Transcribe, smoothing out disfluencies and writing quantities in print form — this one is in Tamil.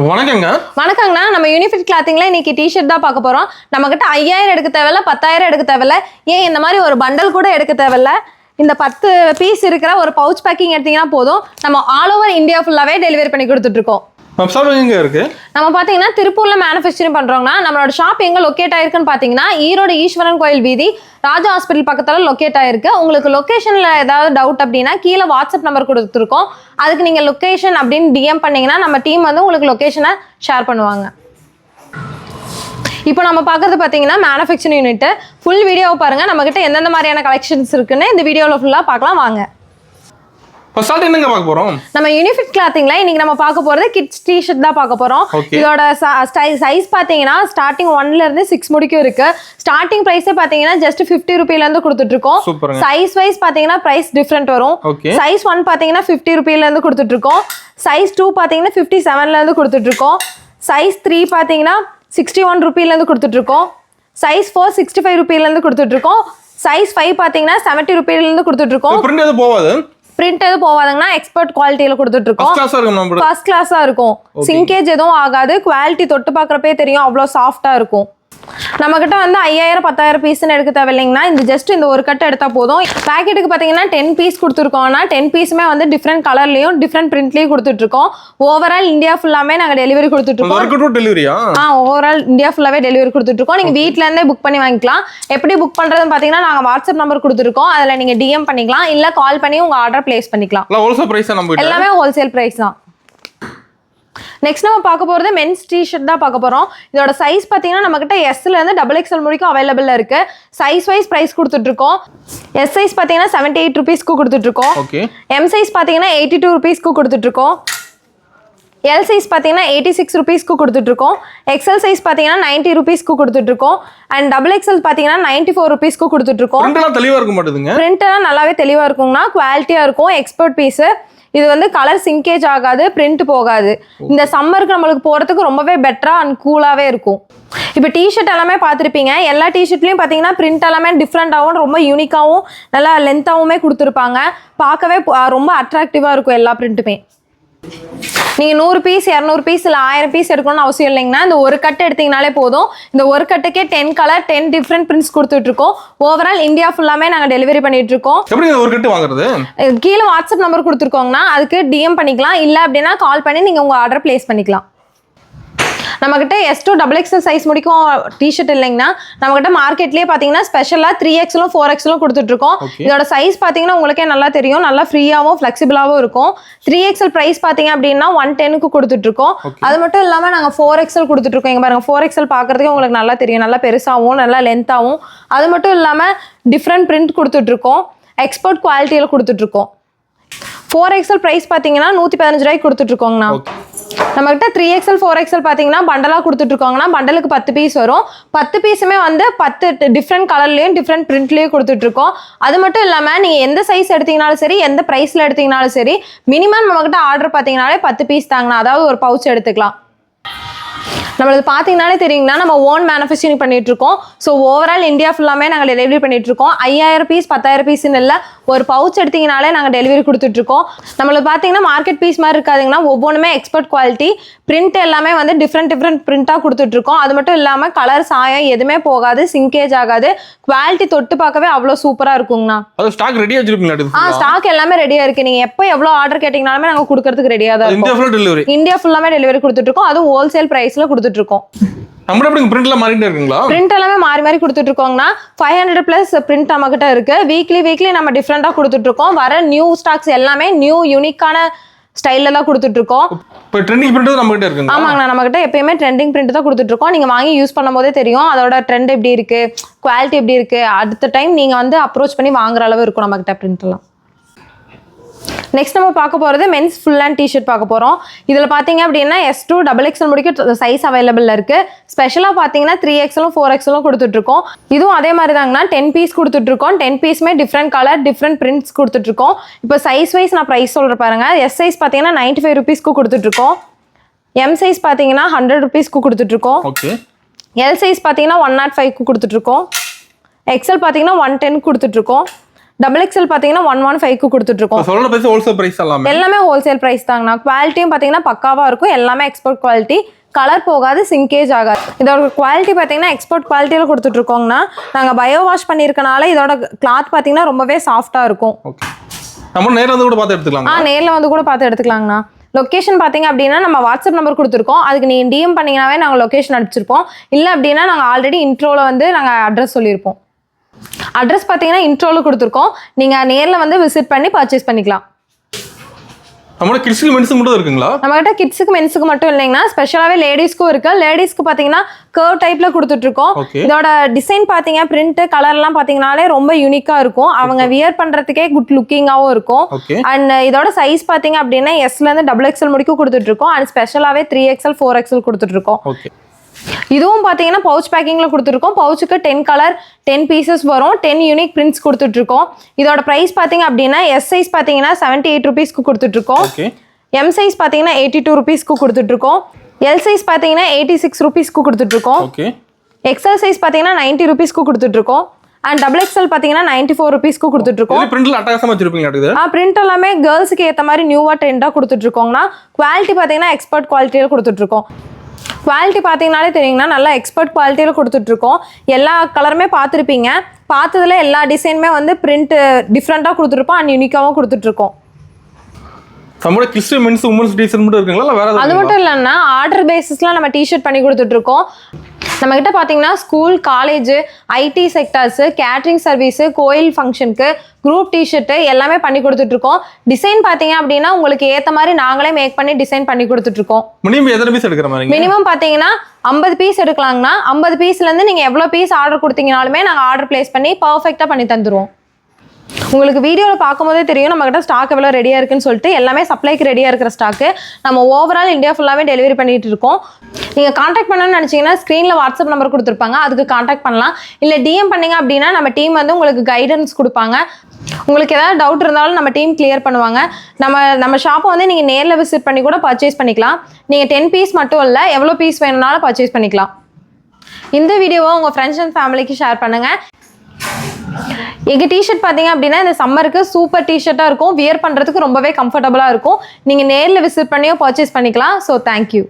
வணக்கங்க. வணக்கங்கண்ணா. நம்ம யூனிஃபிட் கிளாத்திங்ல இன்னைக்கு டிஷர்ட் தான் பார்க்க போறோம். நம்ம கிட்ட 5000 எடுக்க தேவையில்ல, 10000 எடுக்க தேவையில்ல, ஏன் இந்த மாதிரி ஒரு பண்டல் கூட எடுக்க தேவையில்ல. இந்த 10 பீஸ் இருக்கிற ஒரு பவுச் பேக்கிங் எடுத்தீங்கன்னா போதும். நம்ம ஆல் ஓவர் இந்தியா ஃபுல்லாவே டெலிவரி பண்ணி கொடுத்துட்டு இருக்கோம். எங்க இருக்கு? நம்ம பாத்தீங்கன்னா திருப்பூர்ல மேனுஃபேக்சரிங் பண்றோம்னா, நம்மளோட ஷாப் எங்க லொகேட் ஆயிருக்குன்னு பாத்தீங்கன்னா ஈரோடு ஈஸ்வரன் கோயில் வீதி ராஜா ஹாஸ்பிட்டல் பக்கத்துல லொகேட் ஆயிருக்கு. உங்களுக்கு லொகேஷன்ல ஏதாவது டவுட் அப்படின்னா கீழே வாட்ஸ்அப் நம்பர் கொடுத்துருக்கோம். அதுக்கு நீங்க லொகேஷன் அப்படின்னு டிஎம் பண்ணீங்கன்னா நம்ம டீம் வந்து உங்களுக்கு லொகேஷனை ஷேர் பண்ணுவாங்க. இப்போ நம்ம பார்க்கறது பார்த்தீங்கன்னா மேனுஃபேக்சரிங் யூனிட். ஃபுல் வீடியோவை பாருங்க. நம்ம கிட்ட எந்தெந்த மாதிரியான கலெக்ஷன்ஸ் இருக்குன்னு இந்த வீடியோவில் ஃபுல்லாக பார்க்கலாம் வாங்க. என்னங்க பார்க்க போறோம்? நம்ம யூனிஃபிட் கிளாத்திங்ல இன்னைக்கு நம்ம பார்க்க போறது கிட்ஸ் டி-ஷர்ட் தான் பார்க்க போறோம். இதோட சைஸ் பாத்தீங்கன்னா ஸ்டார்டிங் 1ல இருந்து 6 முடிக்கும் இருக்கு. ஸ்டார்டிங் பிரைஸே பாத்தீங்கன்னா ஜஸ்ட் 50 ரூபாயில இருந்து கொடுத்துட்டு இருக்கோம். சைஸ் வைஸ் பாத்தீங்கன்னா பிரைஸ் டிஃபரெண்ட் வரும். சைஸ் 1 பாத்தீங்கன்னா 50 ரூபாயில இருந்து கொடுத்துட்டு இருக்கோம். சைஸ் 2 பாத்தீங்கன்னா 57ல இருந்து கொடுத்துட்டு இருக்கோம். சைஸ் 3 பாத்தீங்கன்னா 61 ரூபாயில இருந்து கொடுத்துட்டு இருக்கோம். சைஸ் 4 65 ரூபாயில இருந்து கொடுத்துட்டு இருக்கோம். சைஸ் 5 பாத்தீங்கன்னா 70 ரூபாயில இருந்து கொடுத்துட்டு இருக்கோம். பிரிண்ட் எது போவாது? பிரிண்ட் எதுவும் போவாதுங்கன்னா எக்ஸ்பர்ட் குவாலிட்டியில கொடுத்துட்டு இருக்கோம். ஃபர்ஸ்ட் கிளாஸா இருக்கும். சிங்கேஜ் எதுவும் ஆகாது. குவாலிட்டி தொட்டு பார்க்கறப்பே தெரியும், அவ்வளோ சாஃப்டா இருக்கும். நம்ம கிட்ட வந்து 5000 10000 பீஸ்ன்னு எடுக்க தேவையில்லைங்கன்னா இந்த ஜஸ்ட் இந்த ஒரு கட்டு எடுத்தா போதும். பேக்கெட்டுக்கு பார்த்தீங்கன்னா 10 பீஸ் கொடுத்துருக்கோம்னா 10 பீஸுமே வந்து டிஃப்ரெண்ட் கலர்லையும் டிஃப்ரெண்ட் பிரிண்ட்லையும் கொடுத்துட்டு இருக்கோம். ஓவரால் இந்தியா ஃபுல்லாமே நாங்கள் டெலிவரி கொடுத்துட்டு இருக்கோம். ஓவரால் இந்தியா ஃபுல்லாவே டெலிவரி கொடுத்துட்டு இருக்கோம். நீங்க வீட்ல இருந்தே புக் பண்ணி வாங்கிக்கலாம். எப்படி புக் பண்றதுன்னு பாத்தீங்கன்னா நாங்க வாட்ஸ்அப் நம்பர் கொடுத்துருக்கோம். அதுல நீங்க டிஎம் பண்ணிக்கலாம், இல்ல கால் பண்ணி உங்க ஆர்டர் பிளேஸ் பண்ணிக்கலாம். எல்லாமே ஹோல்சேல் பிரைஸ் தான். நெக்ஸ்ட் நம்ம பார்க்க போகிறது மென்ஸ் டி-ஷர்ட் தான் பார்க்க போகிறோம். இதோட சைஸ் பார்த்தீங்கன்னா நம்மக்கிட்ட எஸ்ல இருந்து XXL முடிக்கும் அவைலபிளாக இருக்கு. சைஸ் வைஸ் ப்ரைஸ் கொடுத்துட்டு இருக்கோம். எஸ் சைஸ் பார்த்தீங்கன்னா 78 ரூபீஸ்க்கு கொடுத்துட்டு இருக்கோம். எம் சைஸ் பார்த்தீங்கன்னா 82 ரூபீஸ்க்கு கொடுத்துட்டு இருக்கோம். எல் சைஸ் பார்த்தீங்கன்னா 86 ரூபீஸ்க்கு கொடுத்துட்டு இருக்கோம். எக்ஸ்எல் சைஸ் பார்த்தீங்கன்னா 90 ரூபீஸ்க்கு கொடுத்துட்டு இருக்கோம். அண்ட் XXL பார்த்தீங்கன்னா 94 ரூபீஸ்க்கு கொடுத்துட்டு இருக்கோம். பிரிண்ட் எல்லாம் நல்லாவே தெளிவாக இருக்குங்கண்ணா. குவாலிட்டியாக இருக்கும். Expert piece. இது வந்து கலர் சிங்கேஜ் ஆகாது, பிரிண்ட் போகாது. இந்த சம்மருக்கு நம்மளுக்கு போகிறதுக்கு ரொம்பவே பெட்டரா அண்ட் கூலாகவே இருக்கும். இப்போ டிஷர்ட் எல்லாமே பார்த்துருப்பீங்க. எல்லா டிஷர்ட்லையும் பார்த்தீங்கன்னா பிரிண்ட் எல்லாமே டிஃப்ரெண்ட்டாகவும் ரொம்ப யூனிக்காகவும் நல்லா லென்த்தாகவுமே கொடுத்துருப்பாங்க. பார்க்கவே ரொம்ப அட்ராக்டிவாக இருக்கும் எல்லா பிரிண்ட்டுமே. நீங்கள் 100 பீஸ் 200 பீஸ் இல்லை 1000 பீஸ் எடுக்கணும்னு அவசியம் இல்லைங்கன்னா இந்த ஒரு கட்டு எடுத்தீங்கனாலே போதும். இந்த ஒரு கட்டுக்கே 10 கலர் 10 டிஃப்ரெண்ட் பிரிண்ட்ஸ் கொடுத்துட்டு இருக்கோம். ஓவரால் இந்தியா ஃபுல்லாமே நாங்கள் டெலிவரி பண்ணிட்டு இருக்கோம். ஒரு கட்டு வாங்குறது கீழே வாட்ஸ்அப் நம்பர் கொடுத்துருக்கோங்கன்னா அதுக்கு டிஎம் பண்ணிக்கலாம், இல்லை அப்படின்னா கால் பண்ணி நீங்கள் உங்கள் ஆர்டர் பிளேஸ் பண்ணிக்கலாம். நம்மகிட்ட S2 XXL சைஸ் முடிக்கும் டிஷர்ட் இல்லைங்கன்னா நம்மகிட்ட மார்க்கெட்லேயே பார்த்தீங்கன்னா ஸ்பெஷலாக 3XL 4XL கொடுத்துட்டு இருக்கோம். இதோட சைஸ் பார்த்தீங்கன்னா உங்களுக்கே நல்லா தெரியும், நல்லா ஃப்ரீயாகவும் ஃப்ளெக்சிபிளாகவும் இருக்கும். 3XL ப்ரைஸ் பார்த்தீங்க அப்படின்னா 110க்கு கொடுத்துட்டு இருக்கோம். அது மட்டும் இல்லாமல் நாங்கள் 4XL கொடுத்துட்டு இருக்கோம். இங்கே பாருங்க, 4XL பார்க்கறதுக்கு உங்களுக்கு நல்லா தெரியும், நல்லா பெருசாகவும் நல்லா லென்த்தாகவும். அது மட்டும் இல்லாமல் டிஃப்ரெண்ட் பிரிண்ட் கொடுத்துட்டு இருக்கோம். எக்ஸ்போர்ட் குவாலிட்டியில் கொடுத்துட்டு இருக்கோம். 4XL ப்ரைஸ் பார்த்தீங்கன்னா 115 ரூபாய்க்கு கொடுத்துட்டு இருக்கோங்கண்ணா. நம்மகிட்ட 3XL 4XL பார்த்தீங்கன்னா பண்டலாக கொடுத்துட்டு இருக்கோங்கன்னா பண்டலுக்கு 10 பீஸ் வரும். 10 பீஸுமே வந்து 10 டிஃப்ரெண்ட் கலர்லையும் டிஃப்ரெண்ட் பிரிண்ட்லையும் கொடுத்துட்டு இருக்கோம். அது மட்டும் இல்லாமல் நீங்கள் எந்த சைஸ் எடுத்தீங்கனாலும் சரி, எந்த ப்ரைஸில் எடுத்தீங்கனாலும் சரி, மினிமம் நம்மகிட்ட ஆர்டர் பார்த்தீங்கன்னாலே 10 பீஸ் தாங்கண்ணா. அதாவது ஒரு பவுச் எடுத்துக்கலாம். நம்மளுக்கு பார்த்தீங்கன்னாலே தெரியுங்கன்னா நம்ம ஓன் மேனுஃபேக்சரிங் பண்ணிட்டு இருக்கோம். ஸோ ஓவரால் இந்தியா ஃபுல்லாமே நாங்கள் டெலிவரி பண்ணிட்டு இருக்கோம். 5000 பீஸ் 10000 பீஸ்ன்னு இல்லை, ஒரு பவுச் எடுத்தீங்கனாலே நாங்கள் டெலிவரி கொடுத்துட்டு இருக்கோம். நம்மளுக்கு பார்த்தீங்கன்னா மார்க்கெட் பீஸ் மாதிரி இருக்காதுங்கன்னா ஒவ்வொன்றுமே எக்ஸ்பர்ட் குவாலிட்டி. பிரிண்ட் எல்லாமே வந்து டிஃப்ரெண்ட் பிரிண்டாக கொடுத்துட்டு இருக்கோம். அது மட்டும் இல்லாமல் கலர் சாயம் எதுவுமே போகாது, சிங்கேஜ் ஆகாது. குவாலிட்டி தொட்டு பார்க்கவே அவ்வளோ சூப்பராக இருக்குங்கண்ணா. ஸ்டாக் எல்லாமே ரெடியாக இருக்கு. நீங்கள் எப்போ எவ்வளோ ஆர்டர் கேட்டீங்கனாலுமே நாங்கள் கொடுக்கறதுக்கு ரெடியாக தான் இருக்கும். இந்தியா ஃபுல்லாமே டெலிவரி கொடுத்துட்டு இருக்கோம். அதுவும் ஹோல்சேல் பிரைஸ்ல கொடுத்துட்டு இருக்கோம். பிரிண்ட் எல்லாமே மாறி மாறி கொடுத்துட்டு இருக்கோங்கன்னா 500+ பிரிண்ட் நம்ம கிட்ட இருக்கு. வீக்லி நம்ம டிஃப்ரெண்டா கொடுத்துட்டு இருக்கோம். வர நியூ ஸ்டாக்ஸ் எல்லாமே நியூ யூனிக்கான ஸ்டைல்ல தான் கொடுத்துட்டு இருக்கோம். இப்போ ட்ரெண்டிங் பிரிண்ட் நம்ம கிட்ட இருக்குங்க. ஆமாங்க, நம்ம கிட்ட எப்பயுமே ட்ரெண்டிங் பிரிண்ட் தான் கொடுத்துட்டு இருக்கோம். நீங்க வாங்கி யூஸ் பண்ணும்போதே தெரியும் அதோட ட்ரெண்ட் எப்படி இருக்கு, குவாலிட்டி எப்படி இருக்கு. அடுத்த டைம் நீங்க வந்து அப்ரோச் பண்ணி வாங்குற அளவு இருக்கும் நம்ம கிட்ட பிரிண்ட் எல்லாம். நெக்ஸ்ட் நம்ம பார்க்க போகிறது மென்ஸ் ஃபுல் அண்ட் டிஷர்ட் பார்க்க போகிறோம். இதில் பார்த்தீங்க அப்படின்னா S2 XXL முடிக்க சைஸ் அவைலபிள் இருக்குது. ஸ்பெஷலாக பார்த்தீங்கன்னா 3XL 4XL கொடுத்துட்ருக்கோம். இதுவும் அதே மாதிரி தாங்கன்னா 10 பீஸ் கொடுத்துட்ருக்கோம். 10 பீஸுமே டிஃப்ரெண்ட் கலர் டிஃப்ரெண்ட் பிரிண்ட்ஸ் கொடுத்துட்ருக்கோம். இப்போ சைஸ் வைஸ் நான் ப்ரைஸ் சொல்கிறேன் பாருங்கள். எஸ் சைஸ் பார்த்தீங்கன்னா 95 ரூபீஸ்க்கு கொடுத்துட்ருக்கோம். எம் சைஸ் பார்த்தீங்கன்னா 100 ரூபீஸ்க்கு கொடுத்துட்ருக்கோம். எல் சைஸ் பார்த்தீங்கன்னா 105க்கு கொடுத்துட்ருக்கோம். எக்ஸ்எல் பார்த்தீங்கன்னா 110 கொடுத்துட்ருக்கோம். டபுள் எக்ஸல் பார்த்தீங்கன்னா 115க்கு கொடுத்துட்டு இருக்கோம். சொல்ற பிரைஸ் ஹோல்சேல் பிரைஸ் எல்லாமே ஹோல்சேல் பிரைஸ் தாங்கண்ணா. குவாலிட்டியும் பார்த்தீங்கன்னா பக்காவா இருக்கும். எல்லாமே எக்ஸ்போர்ட் குவாலிட்டி, கலர் போகாது, சிங்கேஜ் ஆகாது. இதோட குவாலிட்டி பார்த்தீங்கன்னா எக்ஸ்போர்ட் குவாலிட்டியில் கொடுத்துட்டு இருக்கோங்கண்ணா. நாங்கள் பயோ வாஷ் பண்ணியிருக்கனால இதோட கிளாத் பார்த்தீங்கன்னா ரொம்பவே சாஃப்டா இருக்கும். நம்ம நேர்ல வந்து கூட பார்த்து எடுத்துக்கலாம். நேர்ல வந்து கூட பார்த்து எடுத்துக்கலாங்கண்ணா. லொக்கேஷன் பார்த்தீங்க அப்படின்னா நம்ம வாட்ஸ்அப் நம்பர் கொடுத்துருக்கோம். அதுக்கு நீங்கள் டிஎம் பண்ணீங்கன்னாவே நாங்கள் லொக்கேஷன் அனுப்பிச்சிருப்போம். இல்லை அப்படின்னா நாங்கள் ஆல்ரெடி இன்ட்ரோவில் வந்து நாங்கள் அட்ரஸ் சொல்லியிருப்போம். அட்ரஸ் பார்த்தீங்கன்னா இன்ட்ரோவில் கொடுத்துருக்கோம். நீங்கள் நேரில் வந்து விசிட் பண்ணி பர்ச்சேஸ் பண்ணிக்கலாம். நம்மளோட கிட்ஸுக்கு மென்ஸுக்கு மட்டும் இருக்குங்களா? நம்மகிட்ட கிட்ஸுக்கு மென்ஸுக்கு மட்டும் இல்லைங்கன்னா ஸ்பெஷலாகவே லேடிஸ்க்கும் இருக்கு. லேடிஸ்க்கு பார்த்தீங்கன்னா கர்வ் டைப்ல கொடுத்துட்டு இருக்கோம். இதோட டிசைன் பார்த்தீங்க, பிரிண்ட், கலர்லாம் பார்த்தீங்கன்னாலே ரொம்ப யூனிக்கா இருக்கும். அவங்க வியர் பண்றதுக்கே குட் லுக்கிங்காகவும் இருக்கும். அண்ட் இதோட சைஸ் பார்த்தீங்க அப்படின்னா எஸ்ல இருந்து டபுள் எக்ஸல் முடிக்கும் கொடுத்துட்டு இருக்கோம். அண்ட் ஸ்பெஷலாகவே 3XL 4XL கொடுத்துட்டு இருக்கோம். இதுவும் பார்த்தீங்கன்னா பவுச் பேக்கிங்கில் கொடுத்துருக்கோம். பவுச்சுக்கு 10 கலர் 10 பீசஸ் வரும். 10 யூனிக் பிரிண்ட்ஸ் கொடுத்துட்ருக்கோம். இதோட ப்ரைஸ் பார்த்தீங்க அப்படின்னா எஸ் சைஸ் பார்த்தீங்கன்னா 78 ருபீஸ்க்கு கொடுத்துட்ருக்கோம். எம் சைஸ் பார்த்தீங்கன்னா 82 ருபீஸ்க்கு கொடுத்துட்ருக்கோம். எல் சைஸ் பார்த்தீங்கன்னா 86 ருபீஸ்க்கு கொடுத்துட்ருக்கோம். எக்ஸ்எல் சைஸ் பார்த்தீங்கன்னா 90 ருபீஸ்க்கு கொடுத்துட்ருக்கோம். அண்ட் டபுள் எக்ஸ்எல் பார்த்தீங்கன்னா 94 ருபீஸ்க்கு கொடுத்துட்ருக்கோம். பிரிண்ட் எல்லாமே கேர்ள்ஸுக்கு ஏற்ற மாதிரி நியூவாக ட்ரெண்டாக கொடுத்துட்ருக்கோங்கண்ணா. குவாலிட்டி பார்த்தீங்கன்னா எக்ஸ்பர்ட் குவாலிட்டியில் கொடுத்துட்ருக்கோம். குவாலிட்டி பார்த்தீங்கனாலே தெரியுங்கன்னா நல்லா எக்ஸ்பர்ட் குவாலிட்டியில் கொடுத்துட்ருக்கோம். எல்லா கலருமே பார்த்துருப்பீங்க. பார்த்ததுல எல்லா டிசைனுமே வந்து பிரிண்ட் டிஃப்ரெண்ட்டாக கொடுத்துருப்போம். அண்ட் யூனிக்காகவும் கொடுத்துட்ருக்கோம். அது மட்டும் இல்லைன்னா ஆர்டர் பேசிஸ்லாம் நம்ம டிஷர்ட் பண்ணி கொடுத்துட்ருக்கோம். நம்மகிட்ட பார்த்தீங்கன்னா school, college, IT sectors, catering service, கோயில் ஃபங்க்ஷனுக்கு, குரூப் டிஷர்ட்டு எல்லாமே பண்ணி கொடுத்துட்ருக்கோம். டிசைன் பார்த்தீங்க அப்படின்னா உங்களுக்கு ஏற்ற மாதிரி நாங்களே மேக் பண்ணி டிசைன் பண்ணி கொடுத்துட்ருக்கோம். மினிமம் பார்த்தீங்கன்னா 50 பீஸ் எடுக்கலாங்கண்ணா. 50 பீஸ்லேருந்து நீங்கள் எவ்வளோ பீஸ் ஆர்டர் கொடுத்தீங்கனாலுமே நாங்கள் ஆர்டர் பிளேஸ் பண்ணி பர்ஃபெக்டாக பண்ணி தந்துடுவோம். உங்களுக்கு வீடியோவில் பார்க்கும்போதே தெரியும் நம்மகிட்ட ஸ்டாக் எவ்வளோ ரெடியாக இருக்குன்னு சொல்லிட்டு. எல்லாமே சப்ளைக்கு ரெடியாக இருக்கிற ஸ்டாக்கு. நம்ம ஓவரால் இந்தியா ஃபுல்லாகவே டெலிவரி பண்ணிட்டு இருக்கோம். நீங்கள் காண்டாக்ட் பண்ணணும்னு நினச்சிங்கன்னா ஸ்க்ரீனில் வாட்ஸ்அப் நம்பர் கொடுத்துருப்பாங்க, அதுக்கு காண்டாக்ட் பண்ணலாம். இல்லை டிஎம் பண்ணிங்க அப்படின்னா நம்ம டீம் வந்து உங்களுக்கு கைடன்ஸ் கொடுப்பாங்க. உங்களுக்கு ஏதாவது டவுட் இருந்தாலும் நம்ம டீம் கிளியர் பண்ணுவாங்க. நம்ம ஷாப்பை வந்து நீங்கள் நேரில் விசிட் பண்ணி கூட பர்ச்சேஸ் பண்ணிக்கலாம். நீங்கள் 10 பீஸ் மட்டும் இல்லை, எவ்வளோ பீஸ் வேணும்னாலும் பர்ச்சேஸ் பண்ணிக்கலாம். இந்த வீடியோவை உங்கள் ஃப்ரெண்ட்ஸ் அண்ட் ஃபேமிலிக்கு ஷேர் பண்ணுங்கள். எங்கள் டிஷர்ட் பார்த்தீங்க அப்படின்னா இந்த சம்மருக்கு சூப்பர் டிஷர்ட்டாக இருக்கும். வியர் பண்ணுறதுக்கு ரொம்பவே கம்ஃபர்டபுளாக இருக்கும். நீங்கள் நேரில் விசிட் பண்ணியோ பர்ச்சேஸ் பண்ணிக்கலாம். So thank you.